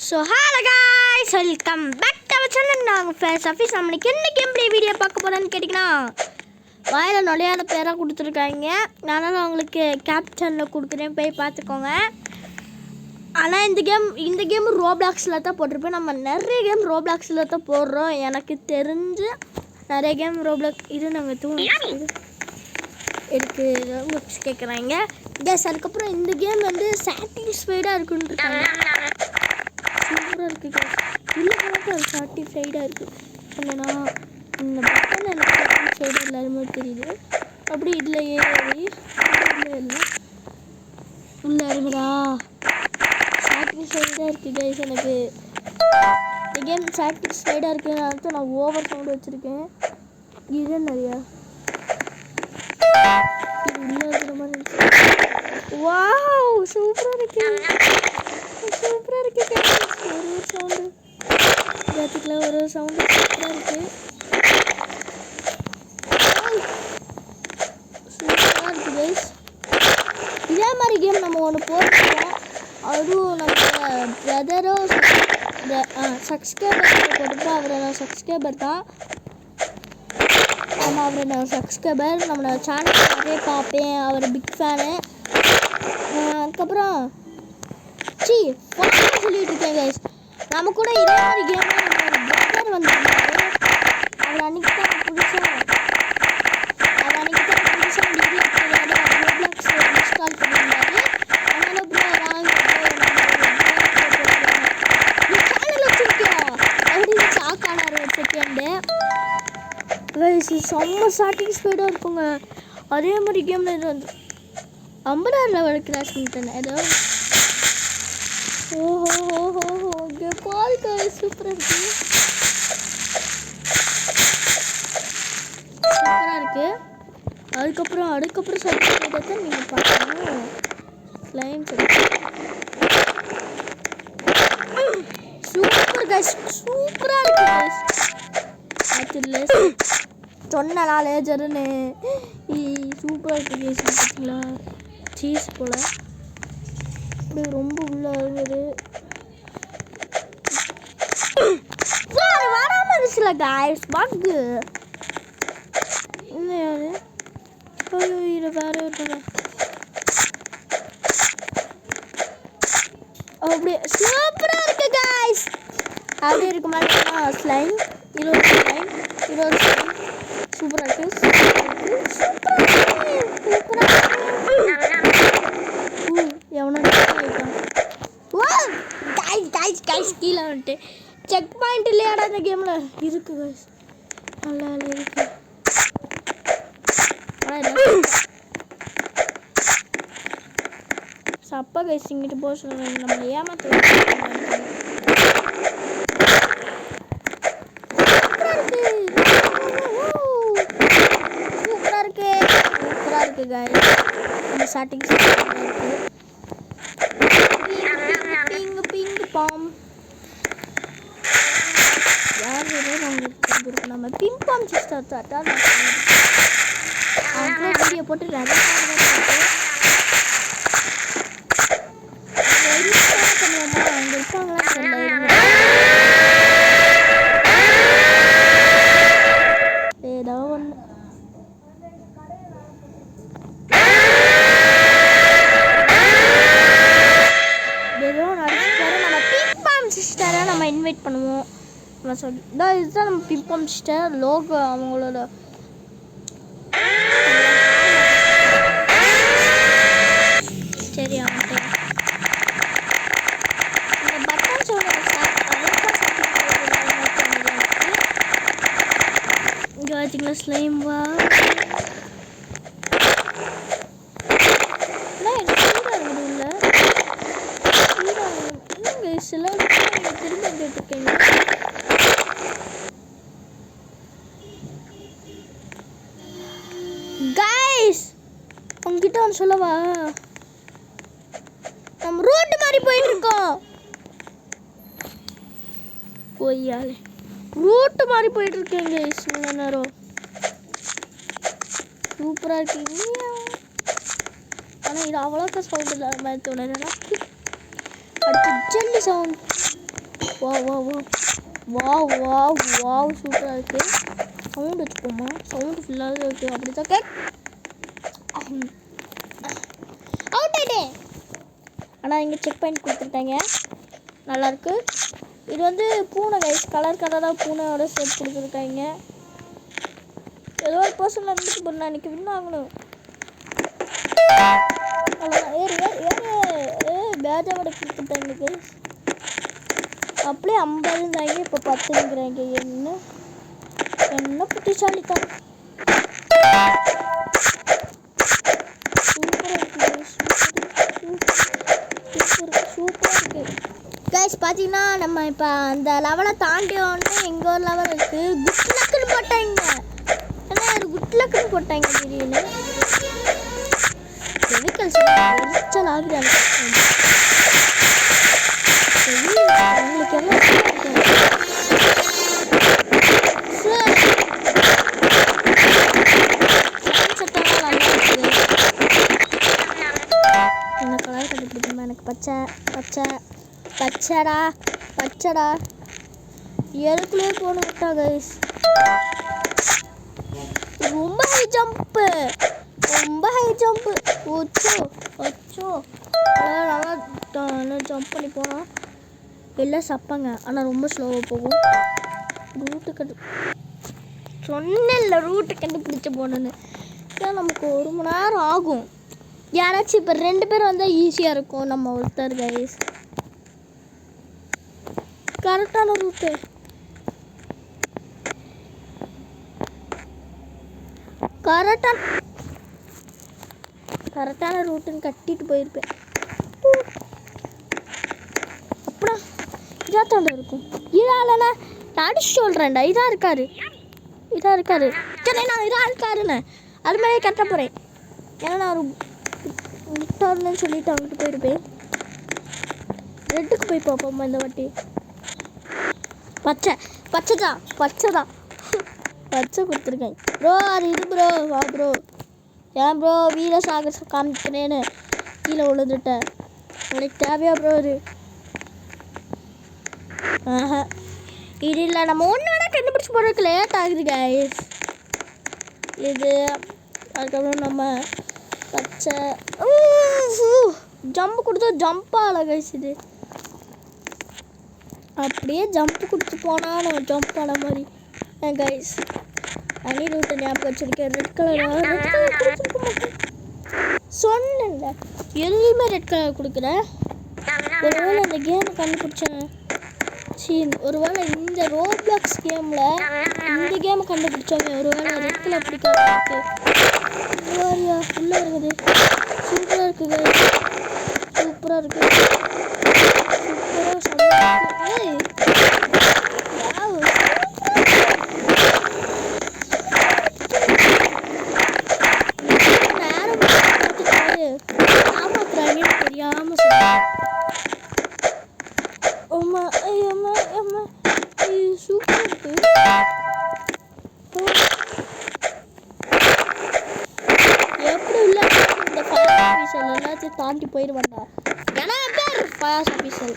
So hello guys, welcome back to our channel. நாங்கள் face office. நம்மளுக்கு என்ன game play video பார்க்க போகிறோன்னு கேட்டிங்கன்னா, வாயில் நுழையாத பேராக கொடுத்துருக்காங்க. அதனால் அவங்களுக்கு கேப்சனில் கொடுக்குறேன், போய் பார்த்துக்கோங்க. ஆனால் இந்த கேம் ரோப்ளாக்ஸில் தான் போட்டிருப்பேன். நம்ம நிறைய கேம் ரோப்ளாக்ஸில் தான் போடுறோம். எனக்கு தெரிஞ்சு நிறைய கேம் ரோப்ளாக்ஸ் இது நாங்கள் இருக்கு ரோப்ளாக்ஸ் கேட்குறாங்க கேஸ். அதுக்கப்புறம் இந்த கேம் வந்து சாட்டிஸ்ஃபைடாக இருக்குன்னு இருக்காங்க. சூப்பராக இருக்குது இல்லை கணக்காக சாட்டிஸ்ஃபைடாக இருக்குது. இல்லைனா இந்த பட்டன் எனக்கு சாட்டிஸ்ஃபைடாக எல்லாருமே தெரியுது. அப்படி இல்லையே இல்லை உள்ள இருக்குதா சாட்டிஸ்ஃபைடாக இருக்குது கைஸ். எனக்கு இந்த கேம் சாட்டிஸ்ஃபைடாக இருக்குதுன்னு நான் ஓவர் சவுண்டு வச்சுருக்கேன். இது நிறையா இது உள்ளே இருக்கிற மாதிரி வாவ் சூப்பராக இருக்கு, சூப்பராக இருக்கு. ஒரு சவுண்டு பார்த்துக்கலாம், ஒரு சவுண்டு சூப்பராக இருக்கு, சூப்பராக இருக்கு கைஸ். இதே மாதிரி கேம் நம்ம ஒன்று போட்டுருக்கோம். அதுவும் நம்ம பிரதரோ சப்ஸ்கிரைபர் போட்டுருக்கோம். அவரோட சப்ஸ்கிரைபர் தான். ஆமாம், அவர் நான் சப்ஸ்கிரைபர். நம்ம சேனல் நிறைய பார்ப்பேன். அவர் பிக் ஃபேனு. அதுக்கப்புறம் சொல்லிட்டு இருக்கேன் கைஸ். நம்ம கூட இதே மாதிரி கேம் பிரதர் வந்துருந்தாரு. அவர் அன்றைக்கி தான் புதுசாக இன்ஸ்டால் பண்ணியிருந்தாரு. அதனால் ப்ரோ சேனல் வச்சுருக்கோம் அப்படின்னு சாக்கானார் ஒரு செகண்டு. செம்ம சாட்டிஸ்ஃபைடாக இருக்குங்க. அதே மாதிரி கேமில் இது வந்து 50 லெவல் கிராஷ் பண்ணிட்டேன் ஏதோ. ஓஹோ ஓகே பாருங்க, சூப்பராக இருக்குது, சூப்பராக இருக்குது. அதுக்கப்புறம் சாட்டிஸ்ஃபைடாக தான் நீங்கள் பார்க்கணும். ஸ்லைம் சூப்பர் கைஸ், சூப்பராக இருக்குது கைஸ். பார்த்துடல சொன்ன நான் லேஜருன்னு சூப்பராக இருக்குது கேஸ். பார்த்தீங்களா சீஸ் போல் இப்படி ரொம்ப உள்ள இருக்குது. வராமல் இருந்துச்சுல காய்ஸ். பாக்கு இல்லை யாரு இது வேற ஒரு அப்படியே சூப்பராக இருக்கு காய்ஸ். அப்படியே இருக்க மாதிரி ஸ்லைம் இன்னொரு ஸ்லைம் சூப்பராக இருக்கு, கீழே வந்துட்டு செக் பாயிண்ட் இல்லையாடா இந்த கேமில் இருக்கு கைஸ். நல்லா இருக்கு. அப்பா கைஸ் இங்கிட்டு போக சொல்லுங்க, நம்ம ஏமாத்த சூப்பராக இருக்கு கைஸ். நம்ம ஸ்டார்டிங் பிங்கு பாம் யார் நம்மளுக்கு நம்ம பிங் பாம் சிஸ்டர் தான் வீடியோ போட்டு நிறைய பண்ணுவோமா அவங்க இருப்பாங்களா தெரியல. ஏதோ ஒன்று சிஸ்டரை நம்ம இன்வைட் பண்ணுவோம். நம்ம சொல்லி இதுதான் நம்ம பிம்பம் சிஸ்டர் லோகோ. அவங்களோட சரி அவன்ட்டு இந்த பட்டன் சொல்ல இங்கே பார்த்தீங்களா ஸ்லைம் வா சில திரும்ப கேட்டுருக்கீங்க. கைஸ் உங்ககிட்ட ஒன்று சொல்லவா, நம்ம ரோட்டு மாதிரி போயிட்டு இருக்கோம். ஒய்யாலே ரோட்டு மாதிரி போயிட்டு இருக்கேன் கைஸ். நல்ல நேரம் சூப்பராக இருக்கீங்க. ஆனால் இது அவ்வளோக்கா சவுண்ட் இல்லாத மாதிரி தோணுது. அடுத்து ஜெல்லி சவுண்ட் வா சூப்பராக இருக்குது. சவுண்ட் வச்சுக்கோமா, சவுண்டு ஃபுல்லாகவே இருக்குது. அப்படி தான் அவுட் ஆகிட்டேன். ஆனால் இங்கே செக் பாயிண்ட் கொடுத்துருக்காங்க, நல்லாயிருக்கு. இது வந்து பூனை கைஸ், கலர் கலராக பூனையோட சேர்த்து கொடுத்துருக்காங்க. ஏதோ ஒரு பர்சனில் இருந்துட்டு போடணும், அன்றைக்கி வின் ஆகணும். அவ்வளோதான், பேஜாவோட கொடுத்துட்டாங்க கைஸ். அப்படியே 50 இருந்தாங்க, இப்போ 10 இருக்கிறாங்க. என்ன புத்திசாலித்தான். சூப்பராக இருக்குது கைஸ். பார்த்தீங்கன்னா நம்ம இப்போ அந்த லெவலை தாண்டி ஒன்று எங்கள் ஒரு லெவல் இருக்குது. குட் லக்குன்னு போட்டாங்க. ஏன்னா ஒரு குட் லக்குன்னு போட்டாங்க திடீர்னு. கெமிக்கல்ஸ் எரிச்சல் ஆகுறாங்க. உங்களுக்கு என்ன என்ன கலர் கண்டுபிடிக்குமா? எனக்கு பச்சைடா எதுக்குள்ளே போன விட்டா கைஸ். ரொம்ப ஹை ஜம்ப்பு. ஒச்சோ நல்லா ஜம்ப் பண்ணி போனால் எல்லாம் சப்பாங்க. ஆனால் ரொம்ப ஸ்லோவாக போகும். ரூட்டு கண்டுபிடிச்சி போகணுன்னு நமக்கு 1 மணி நேரம் ஆகும். யாராச்சும் இப்போ 2 பேர் வந்தால் ஈஸியாக இருக்கும். நம்ம ஒருத்தர் கைஸ் கரெக்டான ரூட்டு. கரெக்டான ரூட்டுன்னு கட்டிட்டு போயிருப்பேன். அப்புறம் இதாக தாண்ட இருக்கும். இதாலண்ணா நான் அடிச்சு சொல்கிறேன்டா. இதாக இருக்காரு சரி, நான் இதாக இருக்காருண்ணே. அது மாதிரியே கட்ட போகிறேன். ஏன்னா நான் ஒரு விட்டாருன்னு சொல்லிட்டு அவங்ககிட்ட போயிருப்பேன். ரெட்டுக்கு போய் பார்ப்போம்மா இந்த வாட்டி. பச்சை கொடுத்துருக்கேன் ப்ரோ. அது இது ப்ரோ, வா ப்ரோ. ஏன் ப்ரோ வீர சாகச காமிக்கிறேன்னு கீழே விழுந்துட்டேன். உனக்கு தேவையா ப்ரோ இது? இது இல்லை, நம்ம ஒன்றோட கண்டுபிடிச்சி போகிறதுக்கு லேட் ஆகுது கைஸ். இது அதுக்கப்புறம் நம்ம பச்சை ஜம்ப் கொடுத்தா ஜம்ப் ஆகலை கைஸ். இது அப்படியே ஜம்ப் கொடுத்து போனால் நம்ம ஜம்ப் ஆன மாதிரி கைஸ். அணி ரூட்டை ஞாபகம் வச்சுருக்கேன். ரெட் கலர் கொடுத்துருக்க மாட்டேன் சொன்னேன்ல. எதுலேயுமே ரெட் கலர் கொடுக்குறேன். ஒருவேளை அந்த கேமை கண்டுபிடிச்சேன். ஒருவேளை இந்த ரோப்ளாக்ஸ் கேமில் இந்த கேமை கண்டுபிடிச்சாங்க. ஒருவேளை ரெட் கலர் பிடிக்காது. ஃபுல்லாக இருக்குது. சூப்பராக இருக்குது. தெரியாம சூப்பரா இருக்கு. எப்படி உள்ள இந்த ஃபயர் ஆஃபீஸர் எல்லாத்தையும் தாண்டி போயிடுவாண்டா. ஏன்னா பேர் ஃபயர் ஆஃபீஸர்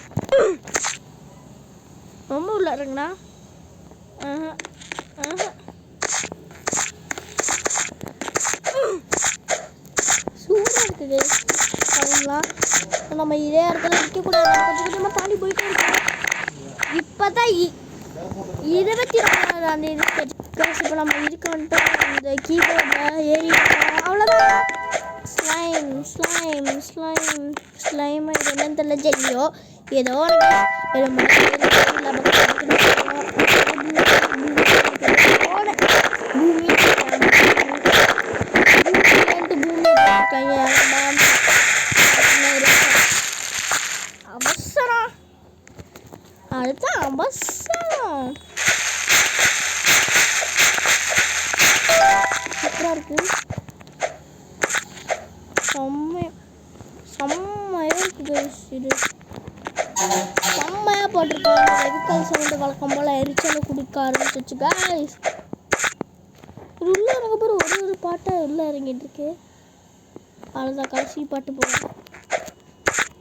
ரொம்ப உள்ள இருங்கண்ணா. சூப்பராக இருக்குது. சரிங்களா, நம்ம இதே இடத்துல நிற்கக்கூடாது. கொஞ்சம் கொஞ்சமாக தாண்டி போயிட்டே இருக்கோம். இப்போ தான் 24ஆம் தேதி இப்போ நம்ம இருக்க வந்துட்டோம். இந்த கீபோர்டில் ஏறி அவ்வளோதான். ஸ்லைம் இது என்னன்னு தெரியல. ஜெல்லியோ ஏதோ அவசரம். அதுதான் அவசரம். சூப்பராக இருக்கு. செம்மையாக இருக்குது. இது செம்மையாக போட்டிருக்காங்க. வெஹிக்கல் சவுண்டு வழக்கம் போல் எரிச்சலை கொடுக்க ஆரம்பிச்சிச்சு கைஸ். உள்ளே இறங்க போகிற ஒரு பாட்டை உள்ளே இறங்கிட்டு இருக்கு. அவ்வளோதான், கடைசி பாட்டு போகும்.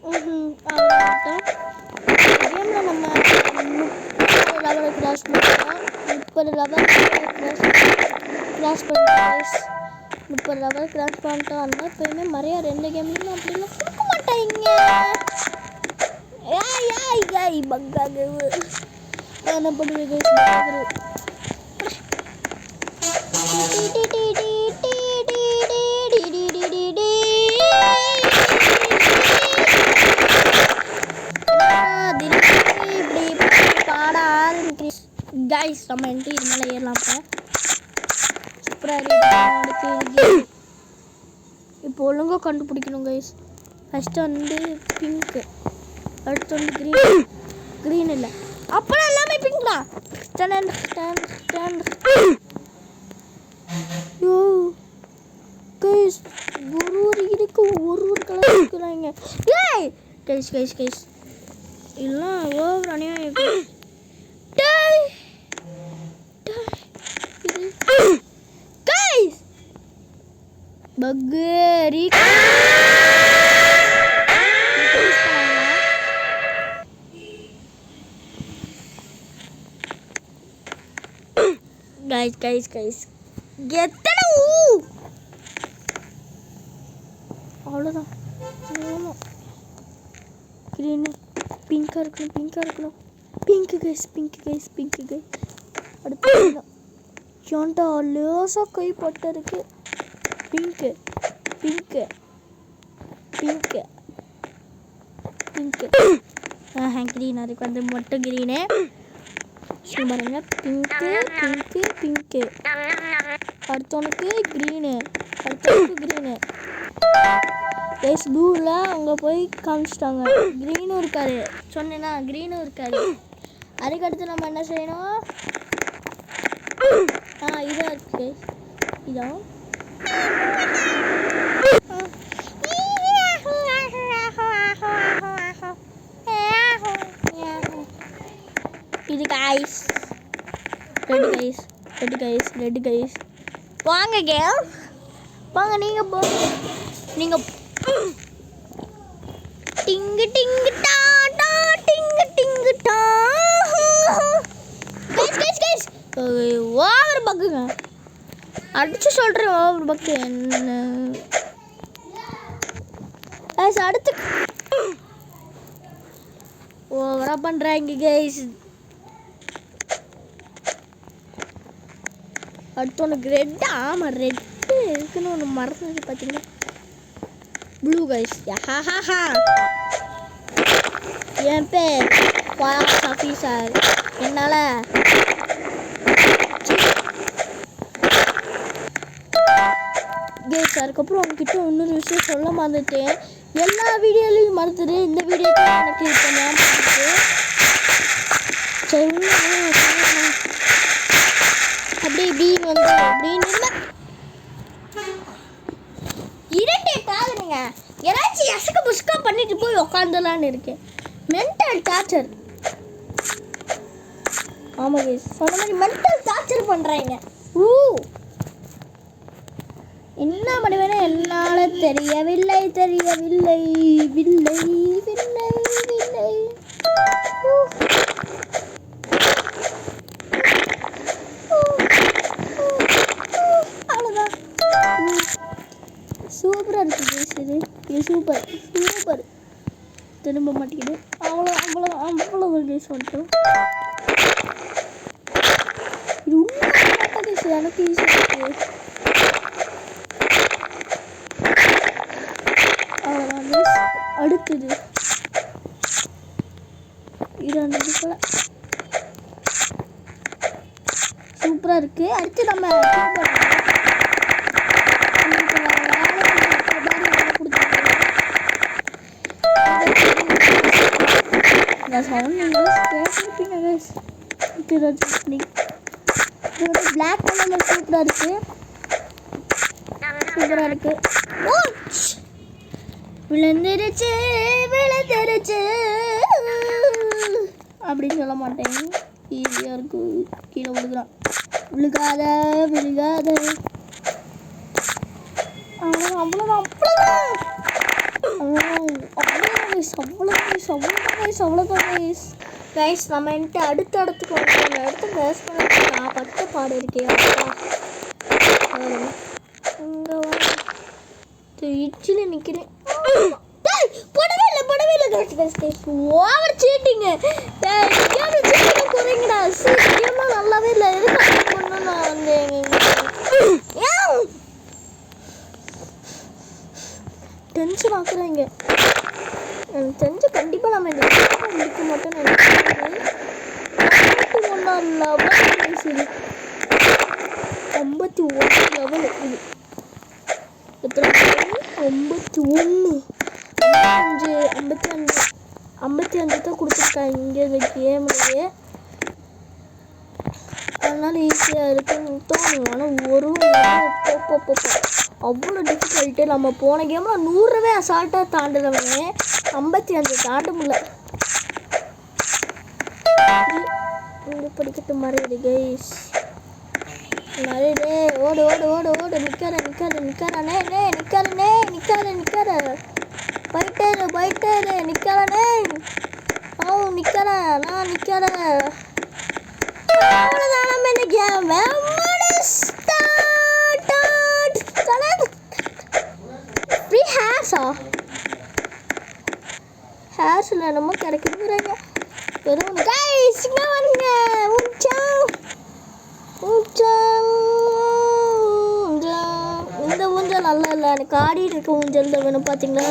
அவ்வளோதான். கேமில் நம்ம கிராஸ் பண்ணலாம். 30 லெவல் கிராஸ் பண்ணிட்டேன். 30 லெவல் கிராஸ் பண்ணிட்டோம். அதனால் எப்போயுமே மறையா 2 கேம்லையும் அப்படிலாம் கொடுக்க மாட்டாங்க. ஏய் பக்காக என்ன பண்ணுவீங்க? கைஸ் நம்ம என்ட்டு இது மேலே ஏறலாம். இப்போ ஒழுங்காக கண்டுபிடிக்கணும் கைஸ். ஃபஸ்ட்டு வந்து பிங்க்கு, அடுத்து வந்து க்ரீன் இல்லை, அப்புறம் எல்லாமே பிங்க் தான். யோ கைஸ் ஒரு இதுக்கு ஒரு கலர் இருக்கிறாங்க. ஏய் கைஸ் இதெல்லாம் ஓவர் அநியாயம். பக்கரி கைஸ் எத்தனை அவ்வளோதான். க்ரீனு பிங்காக இருக்கணும். பிங்க்கு கைஸ் அடுத்து ஏன்டா லேசாக கை பட்டு இருக்கு. பிங்க்கு க்ரீன், அதுக்கு வந்து மொட்டை க்ரீனு பாருங்க. பிங்க்கு அடுத்தவனுக்கு க்ரீனு கைஸ் ப்ளூவில் அங்கே போய் காமிச்சிட்டாங்க. க்ரீனும் இருக்காரு சொன்னேன்னா, க்ரீனும் இருக்காரு. அதுக்கடுத்து நம்ம என்ன செய்யணும்? இதாக இருக்கு கைஸ், இதான் இது கைஸ். ரெட் கைஸ் வாங்க கேம் வாங்க. நீங்கள் போங்க. நீங்கள் டிங்கு டாடா டிங்கு டா கைஸ் ஓவர் பக்குங்க. அடிச்சு சொல்கிறேன் ஓவர் பக்கு. என்ன அடுத்து ஓவராக பண்ணுறாங்க கைஸ். அடுத்து உனக்கு ரெட்டு. ஆமாம் ரெட்டு இருக்குன்னு ஒன்று மறந்துச்சு பார்த்தீங்கன்னா. Blue guys. என் பேர் ஃபாரஸ் ஆஃபீஸர். என்னால் கைஸ் அதுக்கப்புறம் உங்ககிட்ட இன்னொரு விஷயம் சொல்ல மறந்துட்டேன். எல்லா வீடியோலையும் மறந்துடு, இந்த வீடியோக்கு எனக்கு இப்போ ஞாபகம் இருக்கு. சரி இப்படின்னு வந்து அப்படின்னு இரிட்டேட் ஆகுதுங்க. யாராச்சும் எசக்க புஷ்கா பண்ணிட்டு போய் உக்காந்துலான்னு இருக்கேன். Mental torture. ஆமாம் கைஸ் சொன்ன மாதிரி மென்டல் டார்ச்சர் பண்ணுறாங்க. என்ன பண்ணுவேன்னா என்னால் தெரியவில்லை. அவ்வளோதான். சூப்பராக இருக்குது இது சூப்பர். திரும்ப மாட்டேங்குது. அவ்வளோ கேஸ் வந்துட்டோம். இது உண்மை எனக்கு ஈஸியாக அவ்வளோதான். அடுத்தது இது அந்த சூப்பராக இருக்குது. அடுத்து நம்ம பிளாக் கலர்ல சூப்பரா இருக்கு. விழுந்துருச்சு அப்படின்னு சொல்ல மாட்டேன். ஈஸியா இருக்கு. கீழே விழுகிறான். விழுகாத அவ்வளோதான். கைஸ் நம்ம என்கிட்ட அடுத்தடுத்துக்கு வந்து அந்த இடத்த பேஸ் பண்ணி நான் பட்ட பாடு இருக்கேன் இங்கே இச்சில் நிற்கிறேன் படவே இல்லை கைஸ் ஓவர் சீட்டிங்கு குறைங்கடா சீக்கிரமாக நல்லாவே இல்லை எதுக்கு நான் வந்து டென்ஷன் ஆக்குறாங்க எனக்கு தெரிஞ்சு கண்டிப்பாக நம்ம இந்த முடிக்க மாட்டோம்னு நினைக்கிறேன் 51 லெவல் இது எத்தனை 51 55 தான் கொடுத்துருக்காங்க இங்கே இந்த கேம்லேயே. அதனால ஈஸியாக இருக்குன்னு தோணும். ஆனால் ஒரு அவ்வளோ டிஃபிகல்ட்டு. நம்ம போன கேமில் 100 அசால்ட்டாக தாண்டுறவங்க 55 தாண்ட முடியல. இங்கே படிக்கட்டு மறையுது கைஸ், மறையுது. ஓடு ஓடு ஓடு ஓடு நிற்காரனே போயிட்டாரு நிற்காரனே நிற்கிறேன் நான் நிற்கிறேன். அவ்வளோதான் நம்ம இந்த கேம் ஃப்ரீ ஹேர்ஸில் என்னமோ கிடைக்குதுங்கிறாங்க. வெறும் கைஸ் இங்கே வருங்க. இந்த ஊஞ்சல் நல்லா இல்லை, எனக்கு ஆடிட்டு இருக்க ஊஞ்சல் தான் வேணும். பார்த்தீங்களா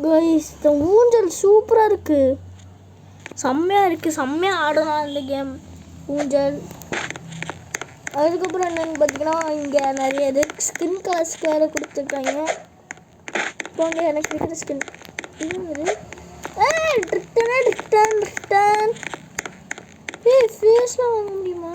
கைஸ், இந்த ஊஞ்சல் சூப்பராக இருக்குது, செம்மையாக ஆடலாம் இந்த கேம் ஊஞ்சல். அதுக்கப்புறம் என்னென்னு பார்த்தீங்கன்னா இங்கே நிறைய இது ஸ்கின் கலர்ஸ்க்கு வேறு கொடுத்துருக்காங்க. போங்க எனக்கு இருக்கிற ஸ்கின் ரிட்டன் ஃபேஸ்லாம் வாங்க முடியுமா?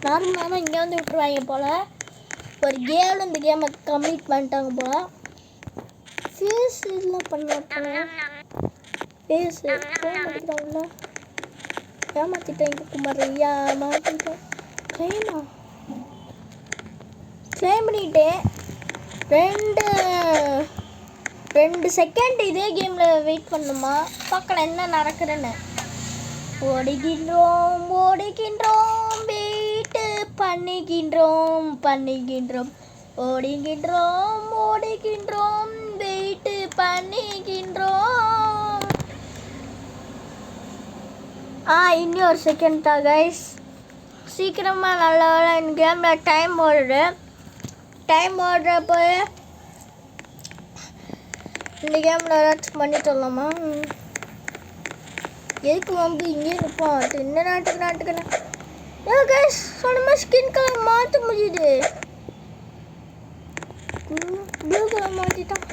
நார்மலாக இங்கே வந்து விட்டுருவாங்க போல். ஒரு கேம் இந்த கேமை கம்ப்ளீட் பண்ணிட்டாங்க போல். ஃபேஸ் இதெல்லாம் பண்ண ஃபேஸ் மாற்றிக்கிறாங்களா? ஏமாற்றிட்டேன் குமார், ஏமாற்றிட்டேன். கிளைம் பண்ணிட்டேன். 2 செகண்ட் இதே கேமில் வெயிட் பண்ணுமா, பார்க்கலாம் என்ன நடக்குதுன்னு. ஓடுகின்றோம் வெயிட்டு பண்ணிக்கின்றோம் ஓடுகின்றோம் வெயிட்டு பண்ணிக்கின்றோம். இன்னும் ஒரு செகண்ட் தான் கைஸ். சீக்கிரமாக நல்லா இந்த கேமில் டைம் ஓடுறப்போ இந்த கேமில் ஏதாச்சும் பண்ணிட்டு வரலாமா? எதுக்கு வந்து இங்கே இருப்போம்? என்ன நாட்டுக்கு ஏன் கைஸ் சொன்ன மாதிரி ஸ்கின் கலர் மாற்ற முடியுது. ப்ளூ கலர் மாற்றிட்டான்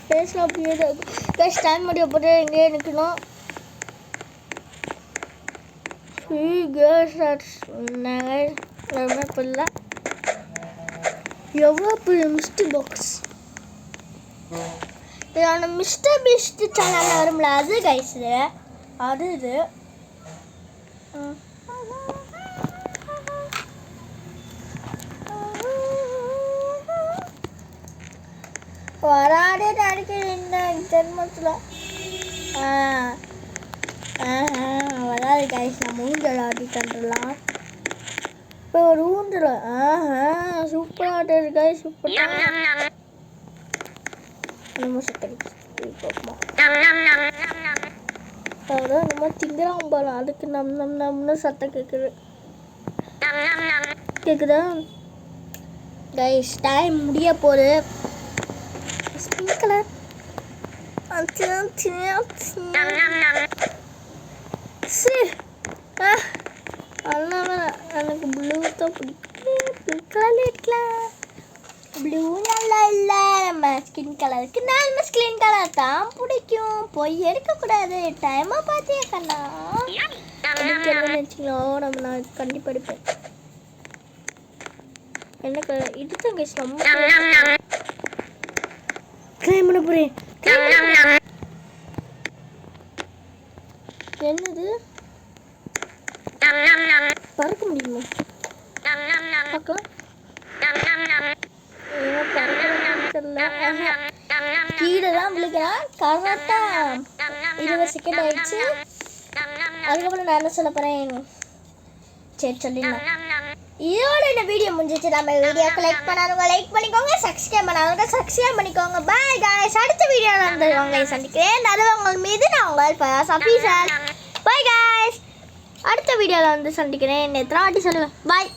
ஃபேஸில் அப்படியே தான் இருக்கும் கைஸ். டைம் முடிய போட்டு எங்கேயே நிற்கணும். எவ்வளோ பெரிய மிஸ்டி பாக்ஸ் இது மிஸ்டர் பீஸ்ட் சேனலில் வரும்ல அது கைஸ். அது இது வராதே அடிக்கிற ஜென்மத்தில் வராது கைஸ். நம்ம ஊஞ்சல் ஆடிட்டு வந்துடலாம். இப்போ ஒரு ஊஞ்சல் சூப்பராக ஆடுறது கைஸ். சூப்பராக நம்ம நம்ம திங்கிறான் போல, அதுக்கு நம்ம சத்தம் கேட்குதா கைஸ்? டைம் முடிய போகுது. பிங்க் கலர் எனக்கு ப்ளூ தான் பிடிக்கும். பிங்க் கலர் இருக்கலாம். ப்ளூ நல்லா இல்லை, நம்ம ஸ்கின் கலருக்கு நம்ம ஸ்கின் கலர் தான் பிடிக்கும். போய் எடுக்கக்கூடாது. டைமாக பார்த்தே கண்ணா நினச்சிங்களோ நம்ம நான் கண்டிப்பாக எடுப்பேன். என்ன கலர் இதுதான் கைஸ்? ரொம்ப கிளைம் பண்ண போகிறேன். என்னது பறக்க முடியுமா பார்க்கலாம். கீழே தான் விழுக்கிறான். கரெக்டாக 20 செகண்ட் ஆயிடுச்சு. அதுக்கப்புறம் நான் என்ன சொல்ல போகிறேன், சரி சொல்லிடலாம். இதோட இந்த வீடியோ முடிஞ்சிச்சு. நம்ம வீடியோக்கு லைக் பண்ணாதவங்க லைக் பண்ணிக்கோங்க, சப்ஸ்கிரைப் பண்ணாதவங்க சப்ஸ்கிரைப் பண்ணிக்கோங்க. Bye guys. அடுத்த வீடியோவில் வந்து உங்களை சந்திக்கிறேன். அது உங்கள் மீது நான் உங்கள் ஃபயாஸ் ஆஃபீஸர். Bye guys. அடுத்த வீடியோவில் வந்து சந்திக்கிறேன். எத்தனை வாட்டி சொல்லுவேன். பாய்.